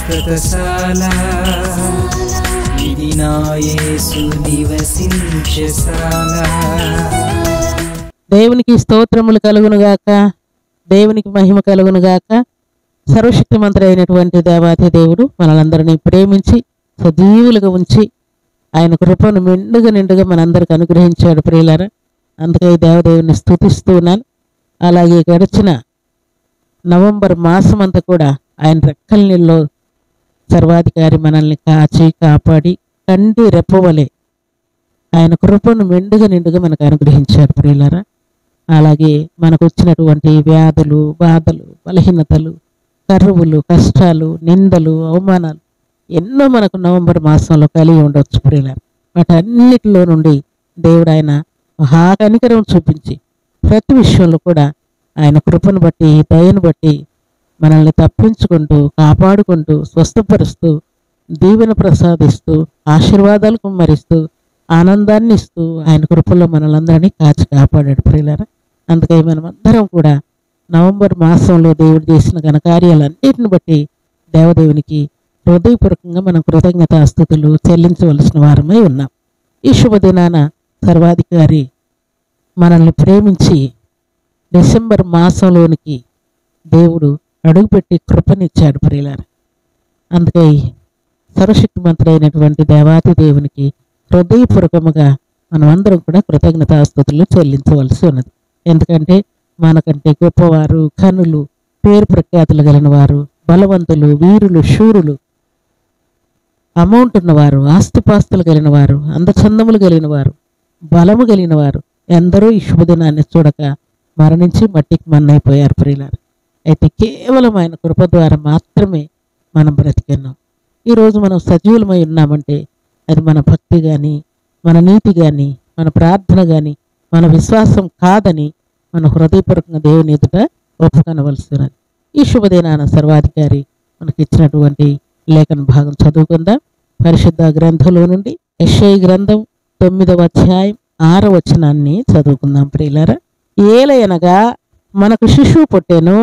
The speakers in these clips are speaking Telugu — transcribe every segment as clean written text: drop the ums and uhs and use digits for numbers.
శాశ్వతశాల ఇది నా యేసు నివసించేశాల. దేవునికి స్తోత్రములు కలుగునుగాక, దేవునికి మహిమ కలుగునుగాక. సర్వశక్తిమంతుడు అయినటువంటి దేవాతి దేవుడు మనలందరినీ ప్రేమించి సజీవులుగా ఉంచి ఆయన కృపను నిండుగా మనందరికి అనుగ్రహించాడు ప్రియులారా. అందుకే ఈ దేవదేవుని స్తుతిస్తూ ఉన్నాను. అలాగే గడిచిన నవంబర్ మాసం అంతా కూడా ఆయన రెక్కల నీళ్ళలో సర్వాధికారి మనల్ని కాచి కాపాడి కంటి రెప్పవలే ఆయన కృపను నిండుగా మనకు అనుగ్రహించారు ప్రియులారా. అలాగే మనకు వచ్చినటువంటి వ్యాధులు, బాధలు, బలహీనతలు, కరువులు, కష్టాలు, నిందలు, అవమానాలు ఎన్నో మనకు నవంబర్ మాసంలో కలిగి ఉండవచ్చు ప్రియులారా. వాటన్నిటిలో నుండి దేవుడు ఆయన మహా కనికరం చూపించి ప్రతి విషయంలో కూడా ఆయన కృపను బట్టి, దయను బట్టి మనల్ని తప్పించుకుంటూ, కాపాడుకుంటూ, స్వస్థపరుస్తూ, దీవెన ప్రసాదిస్తూ, ఆశీర్వాదాలు కుమ్మరిస్తూ, ఆనందాన్ని ఇస్తూ ఆయన కృపలో మనలందరినీ కాచి కాపాడాడు ప్రియులారా. అందుకే మనమందరం కూడా నవంబర్ మాసంలో దేవుడు చేసిన ఘనకార్యాలన్నిటిని బట్టి దేవదేవునికి హృదయపూర్వకంగా మనం కృతజ్ఞతాస్తుతులు చెల్లించవలసిన వారమై ఉన్నాం. ఈ శుభదినాన సర్వాధికారి మనల్ని ప్రేమించి డిసెంబర్ మాసంలోనికి దేవుడు అడుగుపెట్టి కృపనిచ్చాడు ప్రియులారా. అందుకే సర్వశక్తిమంతుడైనటువంటి దేవాతి దేవునికి హృదయపూర్వకముగా మనమందరం కూడా కృతజ్ఞతాస్తుతులు చెల్లించవలసి ఉన్నది. ఎందుకంటే మనకంటే గొప్పవారు, ఘనులు, పేరు ప్రఖ్యాతులు కలిగిన వారు, బలవంతులు, వీరులు, శూరులు, అమౌంట్ ఉన్నవారు, ఆస్తిపాస్తులు కలిగిన వారు, అందచందములు కలిగిన వారు, బలము కలిగిన వారు ఎందరో ఈ శుభదినాన్ని చూడక మరణించి మట్టికి మన్నైపోయారు ప్రియులారా. అయితే కేవలం ఆయన కృప ద్వారా మాత్రమే మనం బ్రతికున్నాం. ఈరోజు మనం సజీవులమై ఉన్నామంటే అది మన భక్తి కానీ, మన నీతి కానీ, మన ప్రార్థన కానీ, మన విశ్వాసం కాదని మన హృదయపూర్వకంగా దేవుని ఎదుట ఒప్పుకొనవలసినది. ఈ శుభదినాన సర్వాధికారి మనకి ఇచ్చినటువంటి లేఖన భాగం చదువుకుందాం. పరిశుద్ధ గ్రంథంలో నుండి యెషయా గ్రంథం 9వ అధ్యాయం 6వ వచనాన్ని చదువుకుందాం ప్రియులారా. ఏలయనగా మనకు శిశువు పుట్టెను,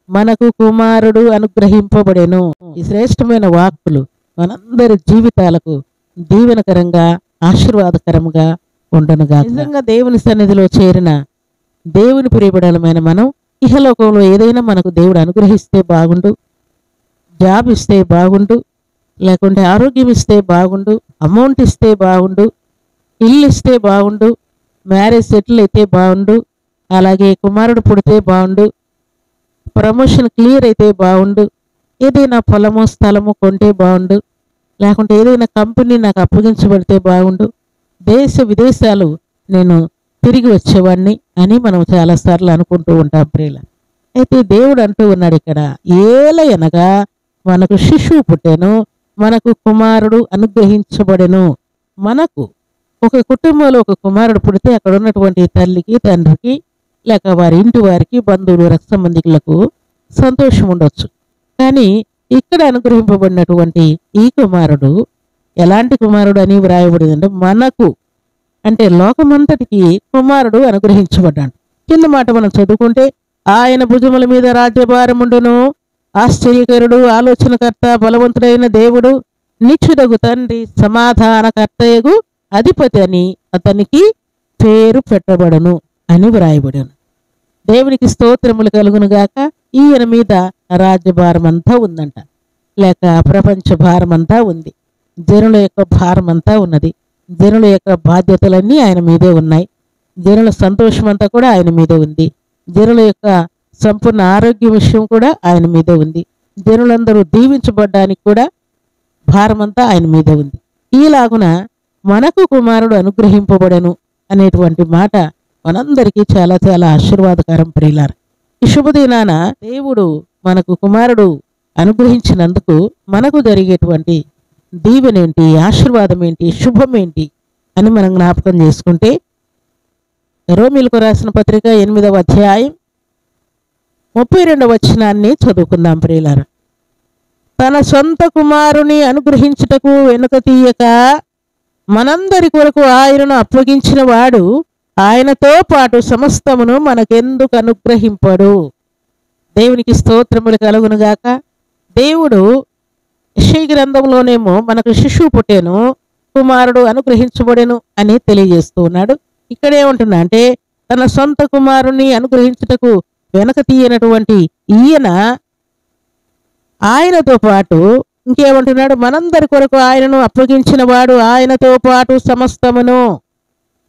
మనకు కుమారుడు అనుగ్రహింపబడెను. ఈ శ్రేష్టమైన వాక్కులు మనందరి జీవితాలకు దీవెనకరంగా, ఆశీర్వాదకరంగా ఉండనుగా. నిజంగా దేవుని సన్నిధిలో చేరిన దేవుని ప్రియబడలమైన మనం ఇహలోకంలో ఏదైనా మనకు దేవుడు అనుగ్రహిస్తే బాగుండు, జాబ్ ఇస్తే బాగుండు, లేకుంటే ఆరోగ్యం ఇస్తే బాగుండు, అమౌంట్ ఇస్తే బాగుండు, ఇల్లు ఇస్తే బాగుండు, మ్యారేజ్ సెటిల్ అయితే బాగుండు, అలాగే కుమారుడు పుడితే బాగుండు, ప్రమోషన్ క్లియర్ అయితే బాగుండు, ఏదైనా పొలము స్థలము కొంటే బాగుండు, లేకుంటే ఏదైనా కంపెనీ నాకు అప్పగించబడితే బాగుండు, దేశ విదేశాలు నేను తిరిగి వచ్చేవాడిని అని మనం చాలాసార్లు అనుకుంటూ ఉంటాం ప్రియుల. అయితే దేవుడు అంటూ ఉన్నాడు ఇక్కడ, ఏలయనగా మనకు శిశువు పుట్టెను, మనకు కుమారుడు అనుగ్రహించబడెను. మనకు ఒక కుటుంబంలో ఒక కుమారుడు పుడితే అక్కడ ఉన్నటువంటి తల్లికి, తండ్రికి, లేక వారి ఇంటి వారికి, బంధువులు, రక్త సంబంధికులకు సంతోషం ఉండొచ్చు. కానీ ఇక్కడ అనుగ్రహింపబడినటువంటి ఈ కుమారుడు ఎలాంటి కుమారుడు అని వ్రాయబడిందంటే మనకు, అంటే లోకమంతటికి కుమారుడు అనుగ్రహించబడ్డాడు. కింద మాట మనం చదువుకుంటే, ఆయన భుజముల మీద రాజ్యభారముండును, ఆశ్చర్యకరుడు, ఆలోచనకర్త, బలవంతుడైన దేవుడు, నిత్యుడగు తండ్రి, సమాధానకర్తయగు అధిపతి అని అతనికి పేరు పెట్టబడను అని వ్రాయబడను. దేవునికి స్తోత్రములు కలుగునుగాక. ఈయన మీద రాజ్యభారం అంతా ఉందంట, లేక ప్రపంచ భారం అంతా ఉంది, జనుల యొక్క భారం అంతా ఉన్నది, జనుల యొక్క బాధ్యతలన్నీ ఆయన మీదే ఉన్నాయి, జనుల సంతోషం అంతా కూడా ఆయన మీదే ఉంది, జనుల యొక్క సంపూర్ణ ఆరోగ్య విషయం కూడా ఆయన మీదే ఉంది, జనులందరూ దీవించబడ్డానికి కూడా భారం అంతా ఆయన మీదే ఉంది. ఈలాగున మనకు కుమారుడు అనుగ్రహింపబడను అనేటువంటి మాట మనందరికీ చాలా చాలా ఆశీర్వాదకరం ప్రియులారా. ఈ శుభదినాన దేవుడు మనకు కుమారుడు అనుగ్రహించినందుకు మనకు జరిగేటువంటి దీవెనేంటి, ఆశీర్వాదం ఏంటి, శుభం ఏంటి అని మనం జ్ఞాపకం చేసుకుంటే, రోమీయులకు రాసిన పత్రిక 8వ అధ్యాయం 32వ వచనాన్ని చదువుకుందాం ప్రియులారా. తన సొంత కుమారుని అనుగ్రహించుటకు వెనుక తీయక మనందరి కొరకు ఆయనను అప్పగించిన వాడు ఆయనతో పాటు సమస్తమును మనకెందుకు అనుగ్రహింపడు. దేవునికి స్తోత్రములు కలుగునుగాక. దేవుడు యెషయా గ్రంథంలోనేమో మనకు శిశువు పుట్టెను, కుమారుడు అనుగ్రహించబడెను అని తెలియజేస్తూ ఉన్నాడు. ఇక్కడేమంటున్నా అంటే తన సొంత కుమారుని అనుగ్రహించుటకు వెనక తీయనటువంటి ఈయన ఆయనతో పాటు ఇంకేమంటున్నాడు, మనందరి కొరకు ఆయనను అప్పగించిన వాడు ఆయనతో పాటు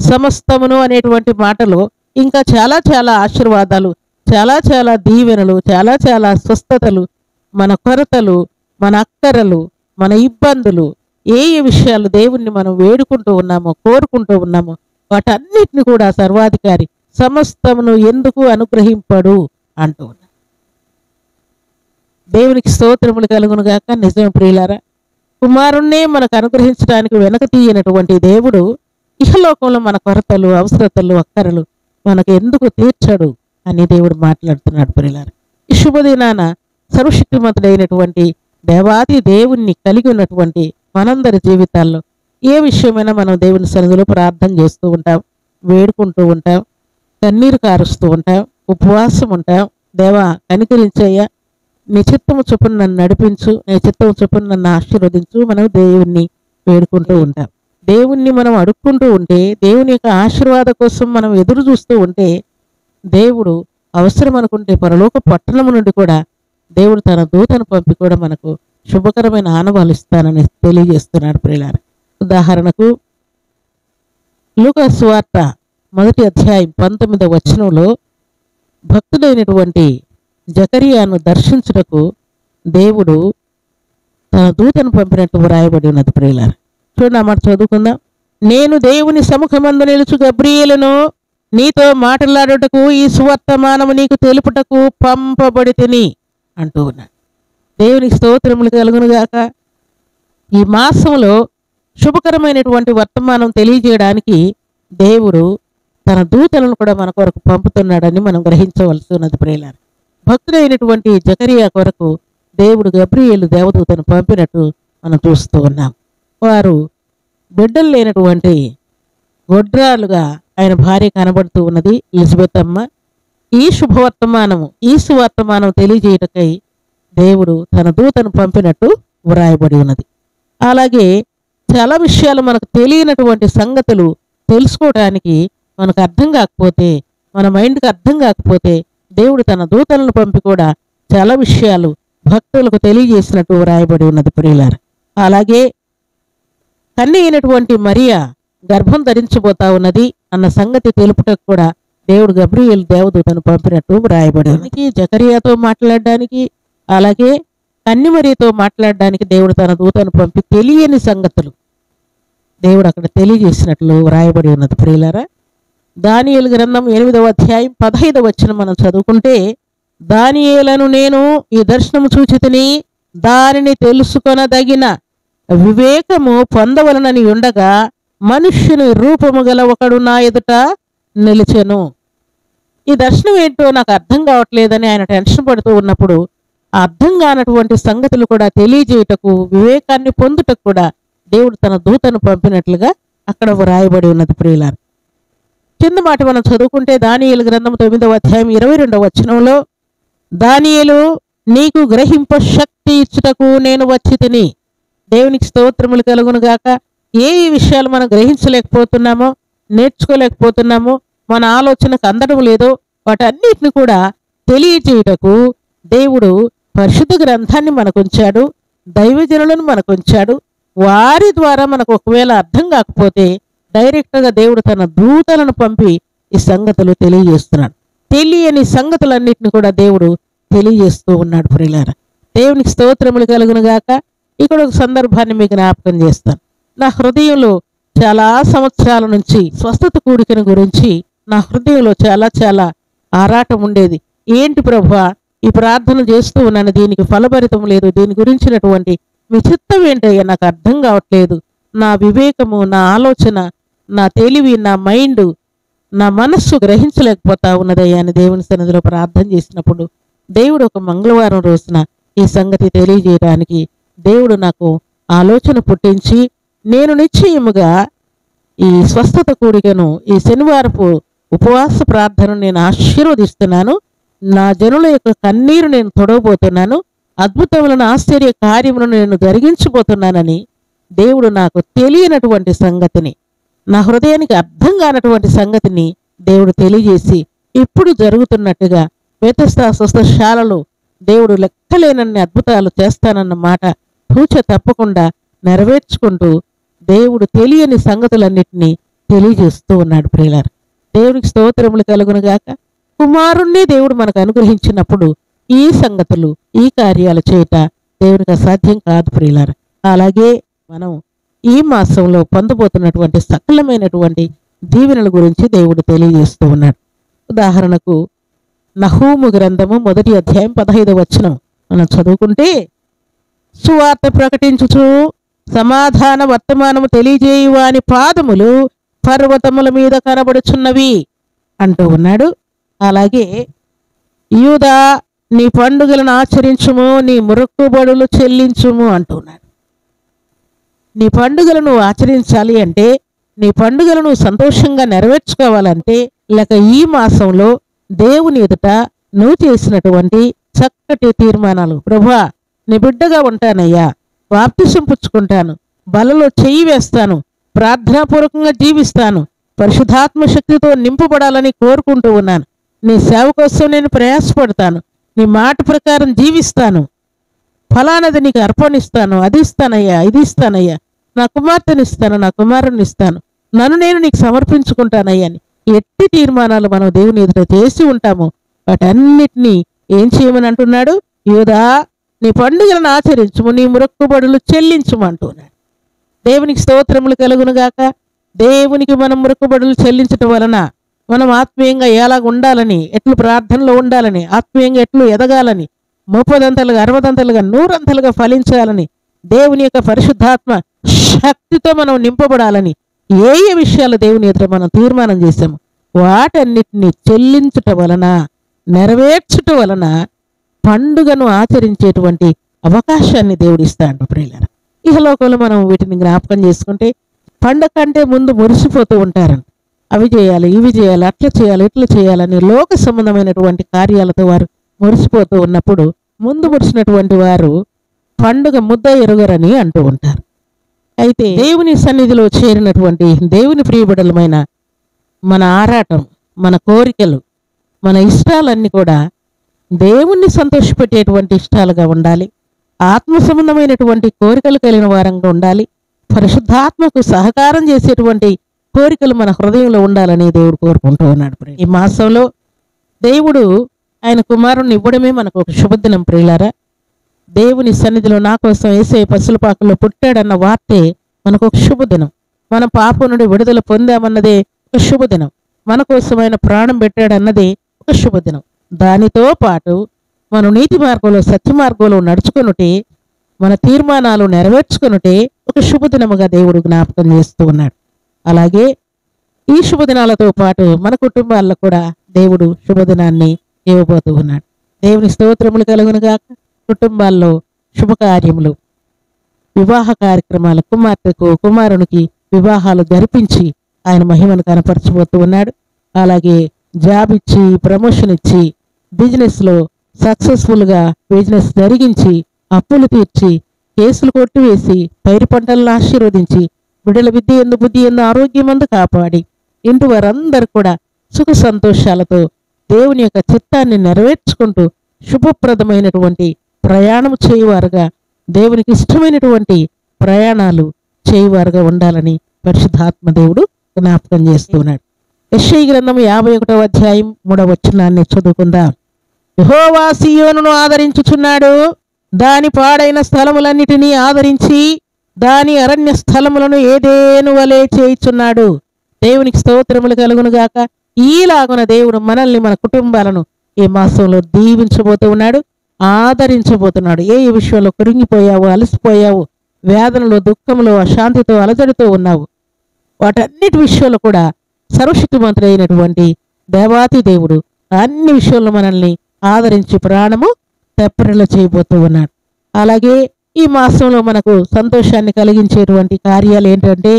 సమస్తమును అనేటువంటి మాటలు ఇంకా చాలా చాలా ఆశీర్వాదాలు, చాలా చాలా దీవెనలు, చాలా చాలా స్వస్థతలు, మన కొరతలు, మన అక్కరలు, మన ఇబ్బందులు, ఏ ఏ విషయాలు దేవుణ్ణి మనం వేడుకుంటూ ఉన్నామో, కోరుకుంటూ ఉన్నామో వాటన్నిటిని కూడా సర్వాధికారి సమస్తమును ఎందుకు అనుగ్రహింపడు అంటూ ఉన్నాడు. దేవునికి స్తోత్రములు కలుగును గాక. నిజమే ప్రియులారా, కుమారుణ్ణే మనకు అనుగ్రహించడానికి వెనక తీయనటువంటి దేవుడు ఇహలోకంలో మన కొరతలు, అవసరతలు, అక్కరలు మనకు ఎందుకు తీర్చడు అని దేవుడు మాట్లాడుతున్నాడు ప్రియులారా. ఈ శుభదినాన సర్వశక్తిమంతుడైనటువంటి దేవాది దేవుణ్ణి కలిగి ఉన్నటువంటి మనందరి జీవితాల్లో ఏ విషయమైనా మనం దేవుని సన్నిధిలో ప్రార్థన చేస్తూ ఉంటాం, వేడుకుంటూ ఉంటాం, కన్నీరు కారుస్తూ ఉంటాం, ఉపవాసం ఉంటాం. దేవా కనికరించయ్యా, నీ చిత్తము చొప్పున నన్ను నడిపించు, నీ చిత్తము చొప్పున నన్ను ఆశీర్వదించు. మనం దేవుణ్ణి వేడుకుంటూ ఉంటాం. దేవుణ్ణి మనం అడుక్కుంటూ ఉంటే, దేవుని యొక్క ఆశీర్వాద కోసం మనం ఎదురు చూస్తూ ఉంటే, దేవుడు అవసరం అనుకుంటే పరలోక పట్టణము నుండి కూడా దేవుడు తన దూతను పంపి కూడా మనకు శుభకరమైన ఆనవాలు ఇస్తానని తెలియజేస్తున్నాడు ప్రియులారా. ఉదాహరణకు లూకా సువార్త 1వ అధ్యాయం 19వ వచనంలో భక్తుడైనటువంటి జకరియాను దర్శించుటకు దేవుడు తన దూతను పంపినట్టు వ్రాయబడి ఉన్నది ప్రియులారా. చూడండి ఆ మాట చదువుకుందాం. నేను దేవుని సముఖమందు నిలుచు గబ్రియేలును నీతో మాట్లాడుటకు ఈ సువర్తమానము నీకు తెలుపుటకు పంపబడి తిని అంటూ ఉన్నాడు. దేవునికి స్తోత్రములు కలుగును గాక. ఈ మాసంలో శుభకరమైనటువంటి వర్తమానం తెలియజేయడానికి దేవుడు తన దూతలను కూడా మన కొరకు పంపుతున్నాడని మనం గ్రహించవలసి ఉన్నది ప్రియులారా. భక్తుడైనటువంటి జకరియా కొరకు దేవుడు గబ్రియేలు దేవదూతను పంపినట్టు మనం చూస్తూ ఉన్నాం. వారు బిడ్డలు లేనటువంటి గొడ్రాలుగా ఆయన భార్య కనబడుతూ ఉన్నది ఎలిజబెత్ అమ్మ. ఈ సువర్తమానం తెలియజేయటకై దేవుడు తన దూతను పంపినట్టు వ్రాయబడి ఉన్నది. అలాగే చాలా విషయాలు మనకు తెలియనటువంటి సంగతులు తెలుసుకోవడానికి మనకు అర్థం కాకపోతే, మన మైండ్కి అర్థం కాకపోతే దేవుడు తన దూతలను పంపి కూడా చాలా విషయాలు భక్తులకు తెలియజేసినట్టు వ్రాయబడి ఉన్నది ప్రియులారా. అలాగే కన్య అయినటువంటి మరియా గర్భం ధరించబోతా ఉన్నది అన్న సంగతి తెలుపుటకు కూడా దేవుడు గబ్రియేలు దేవదూతను పంపినట్టు వ్రాయబడి ఉన్నది. జకరియాతో మాట్లాడడానికి, అలాగే కన్యమరియతో మాట్లాడడానికి దేవుడు తన దూతను పంపి తెలియని సంగతులు దేవుడు అక్కడ తెలియజేసినట్లు వ్రాయబడి ఉన్నది ప్రియులారా. దానియేలు గ్రంథం 8వ అధ్యాయం 15వ వచనం మనం చదువుకుంటే, దానియేలను నేను ఈ దర్శనము చూచితిని, దానిని తెలుసుకొనదగిన వివేకము పొందవలనని ఉండగా మనుష్యుని రూపము గల ఒకడు నా ఎదుట నిలిచెను. ఈ దర్శనం ఏంటో నాకు అర్థం కావట్లేదని ఆయన టెన్షన్ పడుతూ ఉన్నప్పుడు అర్థం కానటువంటి సంగతులు కూడా తెలియజేయటకు, వివేకాన్ని పొందుటకు కూడా దేవుడు తన దూతను పంపినట్లుగా అక్కడ వ్రాయబడి ఉన్నది ప్రియులారా. కింద మాట మనం చదువుకుంటే దానియేలు గ్రంథం 9వ అధ్యాయం 22వ వచనంలో, దానియేలు నీకు గ్రహింప శక్తి ఇచ్చుటకు నేను వచ్చి తిని. దేవునికి స్తోత్రములు కలుగును గాక. ఏ విషయాలు మనం గ్రహించలేకపోతున్నామో, నేర్చుకోలేకపోతున్నామో, మన ఆలోచనకు అందడం లేదో వాటన్నిటిని కూడా తెలియజేయుటకు దేవుడు పరిశుద్ధ గ్రంథాన్ని మనకుంచాడు, దైవజనులను మనకుంచాడు. వారి ద్వారా మనకు ఒకవేళ అర్థం కాకపోతే డైరెక్ట్గా దేవుడు తన దూతలను పంపి ఈ సంగతులు తెలియజేస్తున్నాడు. తెలియని సంగతులన్నిటిని కూడా దేవుడు తెలియజేస్తూ ఉన్నాడు ప్రియులారా. దేవునికి స్తోత్రములు కలుగును గాక. ఇక్కడ ఒక సందర్భాన్ని మీకు జ్ఞాపకం చేస్తాను. నా హృదయంలో చాలా సంవత్సరాల నుంచి స్వస్థత కూడికను గురించి నా హృదయంలో చాలా చాలా ఆరాటం ఉండేది. ఏంటి ప్రభువా, ఈ ప్రార్థన చేస్తూ ఉన్నాను, దీనికి ఫలభరితం లేదు, దీని గురించినటువంటి మీ చిత్తం ఏంటయ్యా నాకు అర్థం కావట్లేదు. నా వివేకము, నా ఆలోచన, నా తెలివి, నా మైండ్, నా మనస్సు గ్రహించలేకపోతా ఉన్నదయ్యా అని దేవుని సన్నిధిలో ప్రార్థన చేసినప్పుడు దేవుడు ఒక మంగళవారం రోజున ఈ సంగతి తెలియజేయడానికి దేవుడు నాకు ఆలోచన పుట్టించి, నేను నిశ్చయముగా ఈ స్వస్థత కూడికను, ఈ శనివారపు ఉపవాస ప్రార్థనను నేను ఆశీర్వదిస్తున్నాను. నా జనుల యొక్క కన్నీరు నేను తొడవబోతున్నాను. అద్భుతములను ఆశ్చర్య కార్యములను నేను జరిగించబోతున్నానని దేవుడు నాకు తెలియనటువంటి సంగతిని, నా హృదయానికి అర్థం కానటువంటి సంగతిని దేవుడు తెలియజేసి ఇప్పుడు జరుగుతున్నట్టుగా బెతెస్దా స్వస్థశాలలో దేవుడు లెక్కలేనన్ని అద్భుతాలు చేస్తానన్న మాట తూచ తప్పకుండా నెరవేర్చుకుంటూ దేవుడు తెలియని సంగతులన్నిటినీ తెలియజేస్తూ ఉన్నాడు. ప్రియులారా, దేవునికి స్తోత్రములు కలుగునుగాక. కుమారుణ్ణి దేవుడు మనకు అనుగ్రహించినప్పుడు ఈ సంగతులు, ఈ కార్యాలు చేయట దేవునికి అసాధ్యం కాదు ప్రియులారా. అలాగే మనం ఈ మాసంలో పొందబోతున్నటువంటి సకలమైనటువంటి దీవెనల గురించి దేవుడు తెలియజేస్తూ ఉన్నాడు. ఉదాహరణకు నహూము గ్రంథము 1వ అధ్యాయం 15వ వచనం మనం చదువుకుంటే, సువార్త ప్రకటించుచు సమాధాన వర్తమానము తెలియజేయువాని పాదములు పర్వతముల మీద కనబడుచున్నవి అంటూ ఉన్నాడు. అలాగే యూదా నీ పండుగలను ఆచరించుము, నీ మొక్కుబడులు చెల్లించుము అంటున్నాడు. నీ పండుగలను ఆచరించాలి అంటే, నీ పండుగలను సంతోషంగా నెరవేర్చుకోవాలంటే, లేక ఈ మాసంలో దేవుని ఎదుట నువ్వు చేసినటువంటి చక్కటి తీర్మానాలు, ప్రభువా నీ బిడ్డగా ఉంటానయ్యా, బాప్తిసం పుచ్చుకుంటాను, బలలో చెయ్యి వేస్తాను, ప్రార్థనాపూర్వకంగా జీవిస్తాను, పరిశుద్ధాత్మ శక్తితో నింపబడాలని కోరుకుంటూ ఉన్నాను, నీ సేవ కోసం నేను ప్రయాసపడతాను, నీ మాట ప్రకారం జీవిస్తాను, ఫలానది నీకు అర్పణిస్తాను, అది ఇస్తానయ్యా, ఇది ఇస్తానయ్యా, నా కుమార్తెని ఇస్తాను, నా కుమారుని ఇస్తాను, నన్ను నేను నీకు సమర్పించుకుంటానయ్యా అని ఎట్టి తీర్మానాలు మనం దేవుని ఎదుట చేసి ఉంటామో వాటన్నిటినీ ఏం చేయమని అంటున్నాడు? యూదా నీ పండుగలను ఆచరించుము, నీ మొక్కుబడులు చెల్లించుము అంటున్నాడు. దేవునికి స్తోత్రములు కలుగునుగాక. దేవునికి మనం మొక్కుబడులు చెల్లించటం వలన మనం ఆత్మీయంగా ఎలాగ ఉండాలని, ఎట్లు ప్రార్థనలో ఉండాలని, ఆత్మీయంగా ఎట్లు ఎదగాలని, 30 60 100 ఫలించాలని, దేవుని యొక్క పరిశుద్ధాత్మ శక్తితో మనం నింపబడాలని ఏ ఏ విషయాలు దేవుని ఎదుట మనం తీర్మానం చేశాము వాటన్నిటిని చెల్లించుట వలన, నెరవేర్చుట వలన పండుగను ఆచరించేటువంటి అవకాశాన్ని దేవుడు ఇస్తాడు ప్రియులారా. ఇహలోకంలో మనం వీటిని జ్ఞాపకం చేసుకుంటే పండగ కంటే ముందు మురిసిపోతూ ఉంటారంట. అవి చేయాలి, ఇవి చేయాలి, అట్లా చేయాలి, ఇట్లా చేయాలని లోక సంబంధమైనటువంటి కార్యాలతో వారు మురిసిపోతూ ఉన్నప్పుడు ముందు మురిసినటువంటి వారు పండుగ ముద్ద ఎరుగరని అంటూ ఉంటారు. అయితే దేవుని సన్నిధిలో చేరినటువంటి దేవుని ప్రియబిడ్డలమైన మన ఆరాటం, మన కోరికలు, మన ఇష్టాలన్నీ కూడా దేవుణ్ణి సంతోషపెట్టేటువంటి ఇష్టాలుగా ఉండాలి. ఆత్మ సంబంధమైనటువంటి కోరికలు కలిగిన వారంగా ఉండాలి. పరిశుద్ధాత్మకు సహకారం చేసేటువంటి కోరికలు మన హృదయంలో ఉండాలని దేవుడు కోరుకుంటూ ఉన్నాడు. ఈ మాసంలో దేవుడు ఆయన కుమారుణ్ణి ఇవ్వడమే మనకు ఒక శుభదినం ప్రియులారా. దేవుని సన్నిధిలో నా కోసం యేసయ్య పసులపాకలో పుట్టాడన్న వార్తే మనకు ఒక శుభదినం. మన పాపం నుండి విడుదల పొందామన్నదే ఒక శుభదినం. మన కోసం ఆయన ప్రాణం పెట్టాడన్నదే ఒక శుభదినం. దానితో పాటు మనం నీతి మార్గంలో, సత్య మార్గంలో నడుచుకునుటే, మన తీర్మానాలు నెరవేర్చుకునుటే ఒక శుభదినముగా దేవుడు జ్ఞాపకం చేస్తూ ఉన్నాడు. అలాగే ఈ శుభదినాలతో పాటు మన కుటుంబాల్లో కూడా దేవుడు శుభదినాన్ని ఇవ్వబోతూ ఉన్నాడు. దేవుని స్తోత్రములు కలుగునుగాక. కుటుంబాల్లో శుభకార్యములు, వివాహ కార్యక్రమాలు, కుమార్తెకు కుమారునికి వివాహాలు జరిపించి ఆయన మహిమను కనపరచబోతూ ఉన్నాడు. అలాగే జాబ్ ఇచ్చి, ప్రమోషన్ ఇచ్చి, బిజినెస్లో సక్సెస్ఫుల్గా బిజినెస్ జరిగించి, అప్పులు తీర్చి, కేసులు కొట్టివేసి, పైరు పంటలను ఆశీర్వదించి, బిడ్డల విద్య ఎందు, బుద్ధి ఎందు, ఆరోగ్యం ఎందు కాపాడి, ఇంటి వారందరూ కూడా సుఖ సంతోషాలతో దేవుని యొక్క చిత్తాన్ని నెరవేర్చుకుంటూ శుభప్రదమైనటువంటి ప్రయాణం చేయువారుగా, దేవునికి ఇష్టమైనటువంటి ప్రయాణాలు చేయువారుగా ఉండాలని పరిశుద్ధాత్మ దేవుడు జ్ఞాపకం చేస్తున్నాడు. యెషయా గ్రంథం 51వ అధ్యాయం 3వ వచనాన్ని చదువుకుందాం. యెహోవా సీయోనును ఆదరించుచున్నాడు, దాని పాడైన స్థలములన్నిటినీ ఆదరించి దాని అరణ్య స్థలములను ఏదేను వలె చేయుచున్నాడు. దేవునికి స్తోత్రములు కలుగునుగాక. ఈలాగున దేవుడు మనల్ని, మన కుటుంబాలను ఈ మాసంలో దీవించబోతూ ఉన్నాడు, ఆదరించబోతున్నాడు. ఏ విషయంలో కృంగిపోయావు, అలసిపోయావు, వేదనలో, దుఃఖంలో, అశాంతితో, అలజడితో ఉన్నావు, వాటన్నిటి విషయంలో కూడా సర్వశక్తిమంతుడైనటువంటి దేవాతి దేవుడు అన్ని విషయంలో మనల్ని ఆదరించి ప్రాణము తెప్పరిలో చేయబోతూ ఉన్నాడు. అలాగే ఈ మాసంలో మనకు సంతోషాన్ని కలిగించేటువంటి కార్యాలు ఏంటంటే,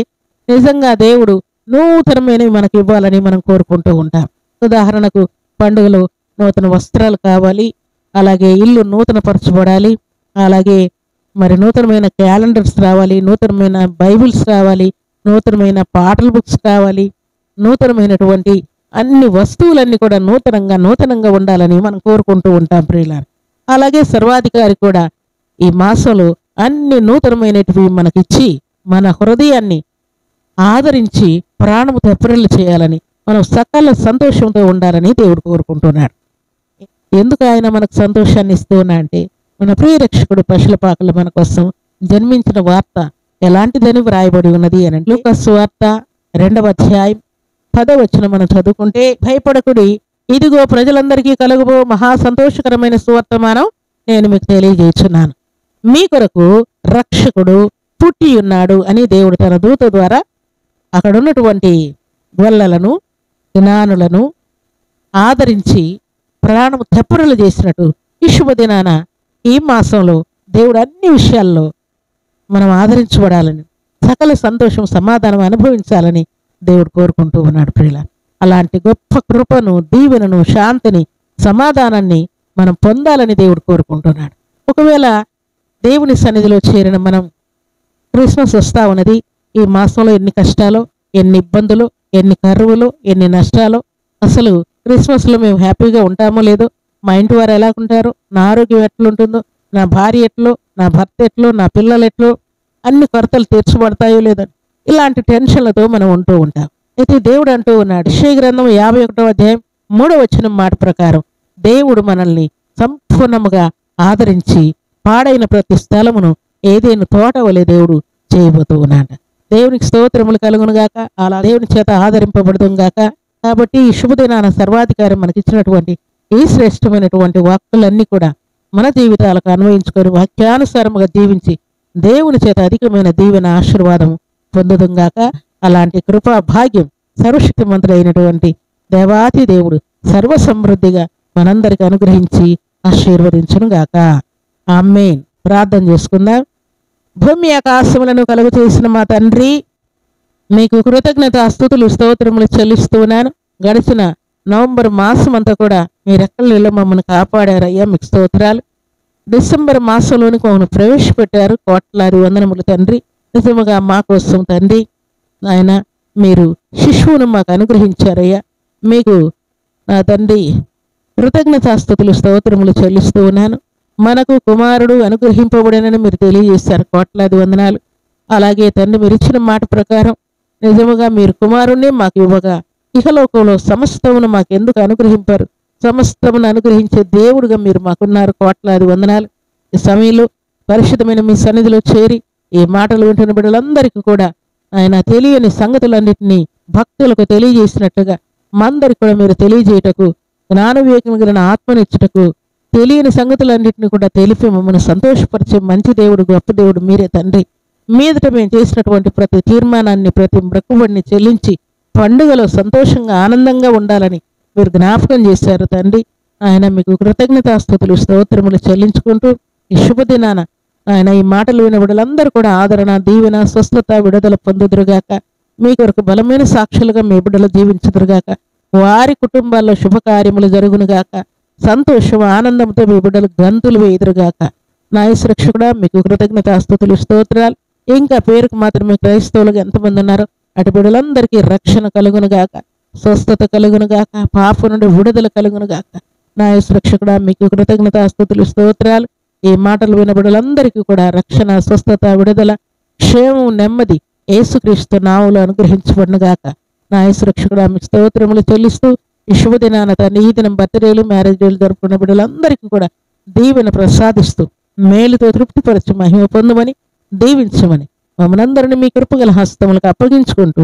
నిజంగా దేవుడు నూతనమైనవి మనకు ఇవ్వాలని మనం కోరుకుంటూ ఉంటాం. ఉదాహరణకు పండుగలో నూతన వస్త్రాలు కావాలి, అలాగే ఇల్లు నూతనపరచబడాలి, అలాగే మరి నూతనమైన క్యాలెండర్స్ రావాలి, నూతనమైన బైబిల్స్ రావాలి, నూతనమైన పాటల బుక్స్ కావాలి, నూతనమైనటువంటి అన్ని వస్తువులన్నీ కూడా నూతనంగా ఉండాలని మనం కోరుకుంటూ ఉంటాం ప్రియులారా. అలాగే సర్వాధికారి కూడా ఈ మాసంలో అన్ని నూతనమైనటివి మనకిచ్చి మన హృదయాన్ని ఆదరించి ప్రాణము తెప్పరిల్లు చేయాలని, మనం సకల సంతోషంతో ఉండాలని దేవుడు కోరుకుంటున్నాడు. ఎందుకు ఆయన మనకు సంతోషాన్ని ఇస్తూ ఉన్నా అంటే, మన ప్రియ రక్షకుడు పశులపాకలు మన కోసం జన్మించిన వార్త ఎలాంటిదని వ్రాయబడి ఉన్నది అని లూకాసు వార్త 2వ అధ్యాయం 10వ వచనం మనం చదువుకుంటే, భయపడకుడి, ఇదిగో ప్రజలందరికీ కలుగుబో మహా సంతోషకరమైన సువర్తమానం నేను మీకు తెలియజేస్తున్నాను. మీ కొరకు రక్షకుడు పుట్టి ఉన్నాడు అని దేవుడు తన దూత ద్వారా అక్కడ ఉన్నటువంటి గొల్లలను జ్ఞానులను ఆదరించి ప్రాణము తెప్పరులు చేసినట్టు ఈ శుభదినాన ఈ మాసంలో దేవుడు అన్ని విషయాల్లో మనం ఆదరించబడాలని, సకల సంతోషం సమాధానం అనుభవించాలని దేవుడు కోరుకుంటూ ఉన్నాడు ప్రియుల. అలాంటి గొప్ప కృపను, దీవెనను, శాంతిని, సమాధానాన్ని మనం పొందాలని దేవుడు కోరుకుంటున్నాడు. ఒకవేళ దేవుని సన్నిధిలో చేరిన మనం క్రిస్మస్ వస్తా ఉన్నది, ఈ మాసంలో ఎన్ని కష్టాలు, ఎన్ని ఇబ్బందులు, ఎన్ని కరువులు, ఎన్ని నష్టాలు, అసలు క్రిస్మస్లో మేము హ్యాపీగా ఉంటామో లేదో, మా ఇంటి వారు ఎలాగుంటారో, నా ఆరోగ్యం ఎట్లుంటుందో, నా భార్య ఎట్లో, నా భర్త ఎట్లో, నా పిల్లలు ఎట్లో, అన్ని కొరతలు తీర్చబడతాయో లేదో, ఇలాంటి టెన్షన్లతో మనం ఉంటూ ఉంటాం. అయితే దేవుడు అంటూ ఉన్నాడు, యెషయా గ్రంథం 51వ అధ్యాయం 3వ వచనం మాట ప్రకారం, దేవుడు మనల్ని సంపూర్ణముగా ఆదరించి పాడైన ప్రతి స్థలమును ఏదేను తోట వలె దేవుడు చేయబోతూ ఉన్నాడు. దేవునికి స్తోత్రములు కలుగును గాక, అలా దేవుని చేత ఆదరింపబడుతుంది గాక. కాబట్టి ఈ శుభదినాన సర్వాధికారం మనకిచ్చినటువంటి ఈ శ్రేష్టమైనటువంటి వాక్కులన్నీ కూడా మన జీవితాలకు అన్వయించుకొని వాక్యానుసారముగా జీవించి దేవుని చేత అధికమైన దీవెన ఆశీర్వాదం పొందుదుం గాక. అలాంటి కృపా భాగ్యం సర్వశక్తిమంతుడైనటువంటి దేవాతి దేవుడు సర్వ సమృద్ధిగా మనందరికి అనుగ్రహించి ఆశీర్వదించును గాక. ఆమేన్. ప్రార్థన చేసుకుందాం. భూమి ఆకాశములను కలుగు చేసిన మా తండ్రి, మీకు కృతజ్ఞత స్తుతులు స్తోత్రములు చెల్లిస్తున్నాను. గడిచిన నవంబర్ మాసం అంతా కూడా మీ రెక్కల నీళ్ళ మమ్మల్ని కాపాడారయ్యా, మీకు స్తోత్రాలు. డిసెంబర్ మాసంలోనికి మమ్మల్ని ప్రవేశపెట్టారు. కోట్లాది వందనములు తండ్రి. నిజముగా మా కోసం తండ్రి ఆయన మీరు శిశువును మాకు అనుగ్రహించారయ్యా. మీకు నా తండ్రి కృతజ్ఞతాస్తుతులు స్తోత్రములు చెల్లిస్తూ ఉన్నాను. మనకు కుమారుడు అనుగ్రహింపబడినని మీరు తెలియజేశారు. కోట్లాది వందనాలు. అలాగే తండ్రి మీరు ఇచ్చిన మాట ప్రకారం నిజముగా మీరు కుమారుణ్ణి మాకు ఇవ్వగా ఇహలోకంలో సమస్తమును మాకు ఎందుకు అనుగ్రహింపారు? సమస్తమును అనుగ్రహించే దేవుడుగా మీరు మాకున్నారు. కోట్లాది వందనాలు. ఈ సమయంలో పరిశుద్ధమైన మీ సన్నిధిలో చేరి ఈ మాటలు వింటున్న బిడ్డలందరికీ కూడా ఆయన తెలియని సంగతులన్నింటినీ భక్తులకు తెలియజేసినట్టుగా మందరికి కూడా మీరు తెలియజేయటకు, జ్ఞాన వివేకం కలిగిన ఆత్మనిచ్చుటకు, తెలియని సంగతులన్నింటినీ కూడా తెలిపి మమ్మల్ని సంతోషపరిచే మంచి దేవుడు, గొప్ప దేవుడు మీరే తండ్రి. మీదట మేము చేసినటువంటి ప్రతి తీర్మానాన్ని, ప్రతి మొక్కుబడిని చెల్లించి పండుగలో సంతోషంగా ఆనందంగా ఉండాలని మీరు జ్ఞాపకం చేశారు తండ్రి. ఆయన మీకు కృతజ్ఞతాస్తుతులు స్తోత్రములు చెల్లించుకుంటూ ఈ శుభదినాన ఆయన ఈ మాటలు విన బిడ్డలందరూ కూడా ఆదరణ, దీవెన, స్వస్థత, విడుదల పొందుదురుగాక. మీ కొరకు బలమైన సాక్షులుగా మీ బిడ్డలు జీవించుదురుగాక. వారి కుటుంబాల్లో శుభకార్యములు జరుగునుగాక. సంతోషం, ఆనందంతో మీ బిడ్డలు గంతులు వేయుదురుగాక. నా యేసురక్షకుడా మీకు కృతజ్ఞతాస్తుతులు స్తోత్రాలు. ఇంకా పేరుకు మాత్రమే క్రైస్తవులుగా ఎంతమంది ఉన్నారో అటు బిడ్డలందరికీ రక్షణ కలుగునుగాక, స్వస్థత కలుగునుగాక, పాప నుండి విడుదల కలుగునుగాక. నా యేసురక్షకుడా మీకు కృతజ్ఞతాస్తుతులు స్తోత్రాలు. ఈ మాటలు విన బిడ్డలందరికీ కూడా రక్షణ, స్వస్థత, విడుదల, క్షేమం, నెమ్మది యేసుక్రీస్తు నామములో అనుగ్రహించబడునుగాక. నా యేసురక్షకుడా మీకు స్తోత్రములు చెల్లిస్తూ ఈ శుభదినాన తండ్రి ఈ దినం బర్త్డేలు, మ్యారేజ్ డేలు జరుపుకున్న బిడ్డలందరికీ కూడా దీవెన ప్రసాదిస్తూ మేలుతో తృప్తిపరచు మహిమ పొందమని దీవించమని మమ్మల్నందరినీ మీ కృపగల హస్తములకు అప్పగించుకుంటూ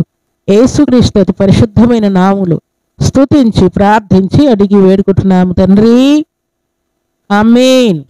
యేసుక్రీస్తు అతి పరిశుద్ధమైన నామములో స్తుతించి ప్రార్థించి అడిగి వేడుకుంటున్నాము తండ్రి. ఆమేన్.